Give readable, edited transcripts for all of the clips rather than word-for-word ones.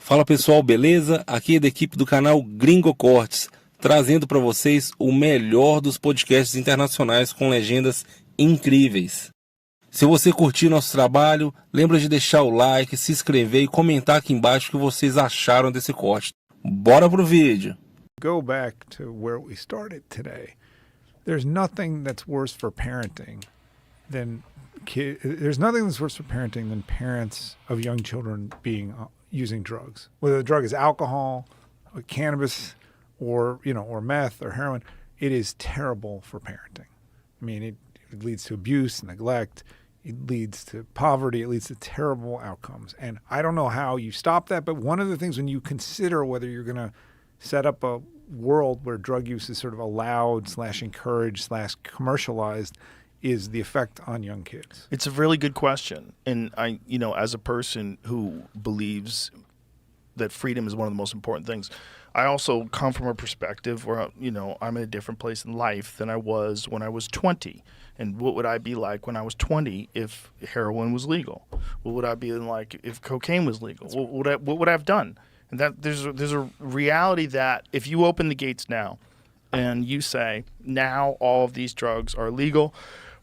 Fala pessoal, beleza? Aqui é da equipe do canal Gringo Cortes, trazendo para vocês o melhor dos podcasts internacionais com legendas incríveis. Se você curtiu nosso trabalho, lembra de deixar o like, se inscrever e comentar aqui embaixo o que vocês acharam desse corte. Bora pro vídeo! Go back to where we started today. There's nothing that's worse for parenting than parents of young children being using drugs. Whether the drug is alcohol, or cannabis, or meth or heroin, it is terrible for parenting. I mean, it leads to abuse, neglect. It leads to poverty. It leads to terrible outcomes. And I don't know how you stop that, but one of the things when you consider whether you're going to set up a world where drug use is sort of allowed / encouraged / commercialized is the effect on young kids. It's a really good question. And I, as a person who believes that freedom is one of the most important things, I also come from a perspective where, I'm in a different place in life than I was when I was 20. And what would I be like when I was 20 if heroin was legal? What would I be like if cocaine was legal? What would I have done? And that there's a reality that if you open the gates now and you say, now all of these drugs are legal,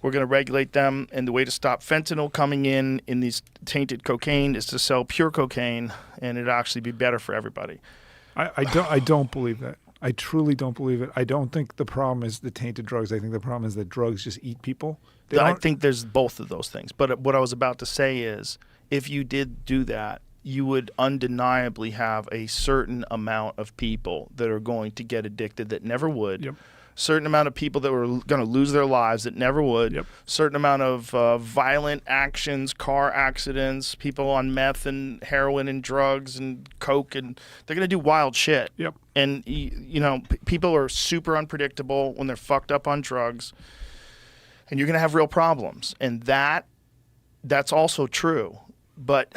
we're going to regulate them, and the way to stop fentanyl coming in these tainted cocaine is to sell pure cocaine, and it'd actually be better for everybody. I don't believe that. I truly don't believe it. I don't think the problem is the tainted drugs. I think the problem is that drugs just eat people. I think there's both of those things. But what I was about to say is, if you did do that, you would undeniably have a certain amount of people that are going to get addicted that never would. Yep. Certain amount of people that were going to lose their lives that never would. Yep. Certain amount of violent actions, car accidents, people on meth and heroin and drugs and coke, and they're going to do wild shit. Yep. And people are super unpredictable when they're fucked up on drugs, and you're going to have real problems. And that's also true. But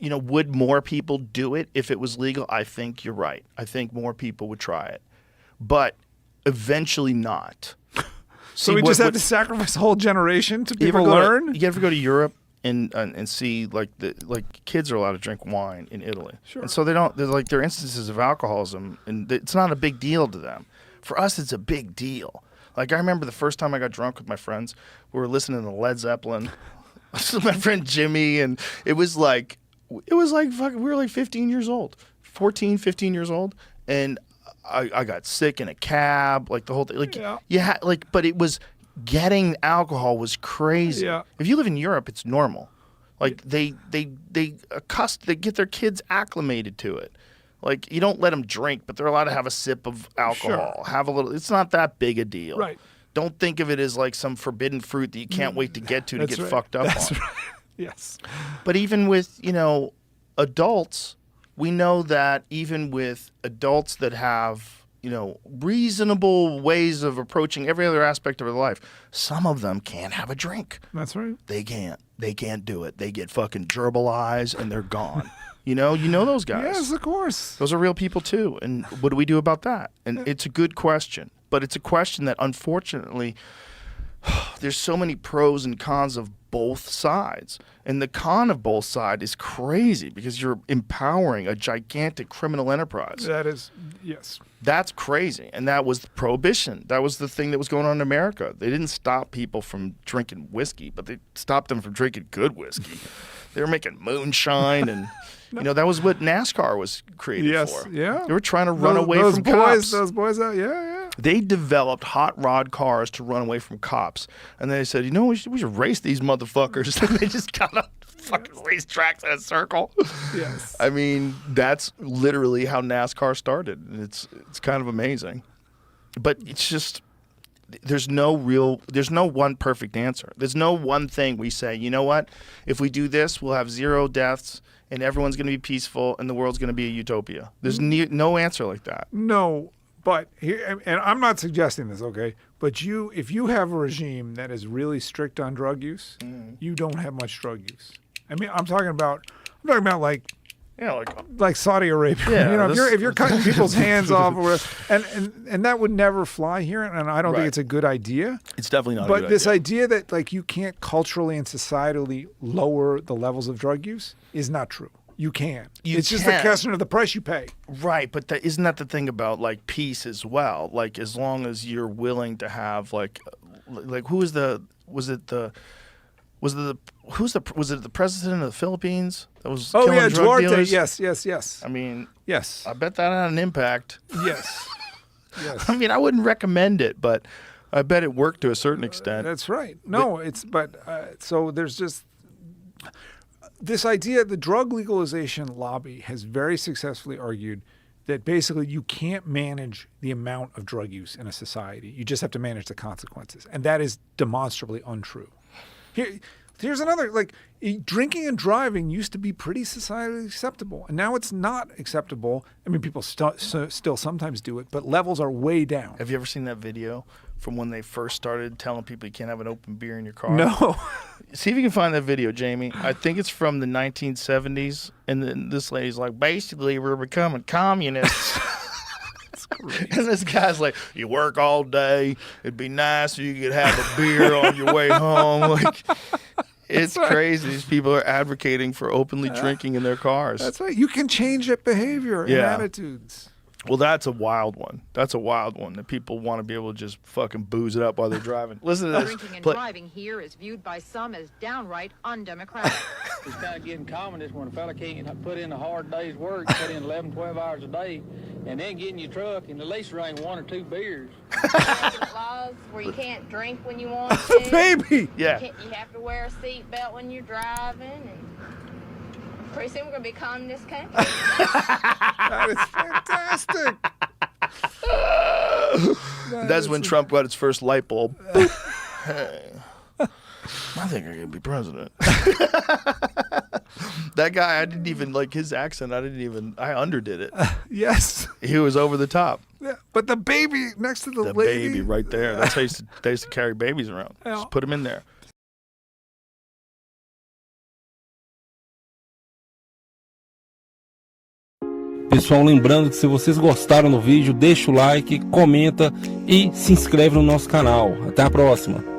would more people do it if it was legal? I think you're right. I think more people would try it. But eventually not. So we just have to sacrifice a whole generation to people learn? You ever go to Europe and see kids are allowed to drink wine in Italy. Sure. And so there are instances of alcoholism, and it's not a big deal to them. For us, it's a big deal. Like, I remember the first time I got drunk with my friends, we were listening to Led Zeppelin. My friend Jimmy, and it was like fuck, we were like 15 years old, 14, 15 years old, and I got sick in a cab, like the whole thing. But it was getting alcohol was crazy. Yeah. If you live in Europe, it's normal. Like they get their kids acclimated to it. Like, you don't let them drink, but they're allowed to have a sip of alcohol. Sure. Have a little. It's not that big a deal. Right. Don't think of it as like some forbidden fruit that you can't wait to get to get right. fucked up That's on. Right. Yes. But even with, adults, we know that even with adults that have, reasonable ways of approaching every other aspect of their life, some of them can't have a drink. That's right. They can't do it. They get fucking gerbil eyes and they're gone. You know those guys. Yes, of course. Those are real people too. And what do we do about that? And it's a good question. But it's a question that, unfortunately, there's so many pros and cons of both sides. And the con of both sides is crazy because you're empowering a gigantic criminal enterprise. That is, yes. That's crazy. And that was prohibition. That was the thing that was going on in America. They didn't stop people from drinking whiskey, but they stopped them from drinking good whiskey. They were making moonshine and... that was what NASCAR was created for. Yeah. They were trying to run away from cops. Those boys out, yeah. They developed hot rod cars to run away from cops. And they said, we should race these motherfuckers. And they just got on fucking racetracks in a circle. Yes. I mean, that's literally how NASCAR started. And it's kind of amazing. But it's just... There's no one perfect answer. There's no one thing we say, you know what? If we do this, we'll have 0 deaths and everyone's going to be peaceful and the world's going to be a utopia. There's no answer like that. No, but here, and I'm not suggesting this, okay? But if you have a regime that is really strict on drug use, you don't have much drug use. I mean, I'm talking about like Yeah, like Saudi Arabia. Yeah, if you're cutting people's hands off, and that would never fly here, and I don't think it's a good idea. It's definitely not. But this idea that like you can't culturally and societally lower the levels of drug use is not true. You can. You It's just a can. question of the price you pay. Right, but isn't that the thing about like peace as well? Like as long as you're willing to have like was it the president of the Philippines that was killing drug dealers? Yes. I mean, Yes. I bet that had an impact. Yes. Yes. I mean, I wouldn't recommend it, but I bet it worked to a certain extent. That's right. No, so there's just this idea. The drug legalization lobby has very successfully argued that basically you can't manage the amount of drug use in a society. You just have to manage the consequences. And that is demonstrably untrue. Here's another, drinking and driving used to be pretty societally acceptable, and now it's not acceptable. I mean, people still sometimes do it, but levels are way down. Have you ever seen that video from when they first started telling people you can't have an open beer in your car? No. See if you can find that video, Jamie. I think it's from the 1970s, and then this lady's like, basically, we're becoming communists. And this guy's like, you work all day. It'd be nice if you could have a beer on your way home. Like, it's crazy. These people are advocating for openly drinking in their cars. That's right. You can change that behavior and attitudes. Well, that's a wild one. That's a wild one that people want to be able to just fucking booze it up while they're driving. Listen to this. Drinking and driving here is viewed by some as downright undemocratic. It's kind of getting communist when a fella can't put in a hard day's work, put in 11, 12 hours a day, and then get in your truck and at least bring 1 or 2 beers. Laws where you can't drink when you want to. Baby! Yeah. You have to wear a seatbelt when you're driving. And pretty soon we're going to be a communist country. That is fantastic. That's when Trump got his first light bulb. Hey, I think I can be president. That guy, I didn't even like his accent. I underdid it. Yes. He was over the top. Yeah. But the baby next to the The lady. baby right there. That's how they used to carry babies around. Yeah. Just put them in there. Pessoal, lembrando que se vocês gostaram do vídeo, deixa o like, comenta e se inscreve no nosso canal. Até a próxima!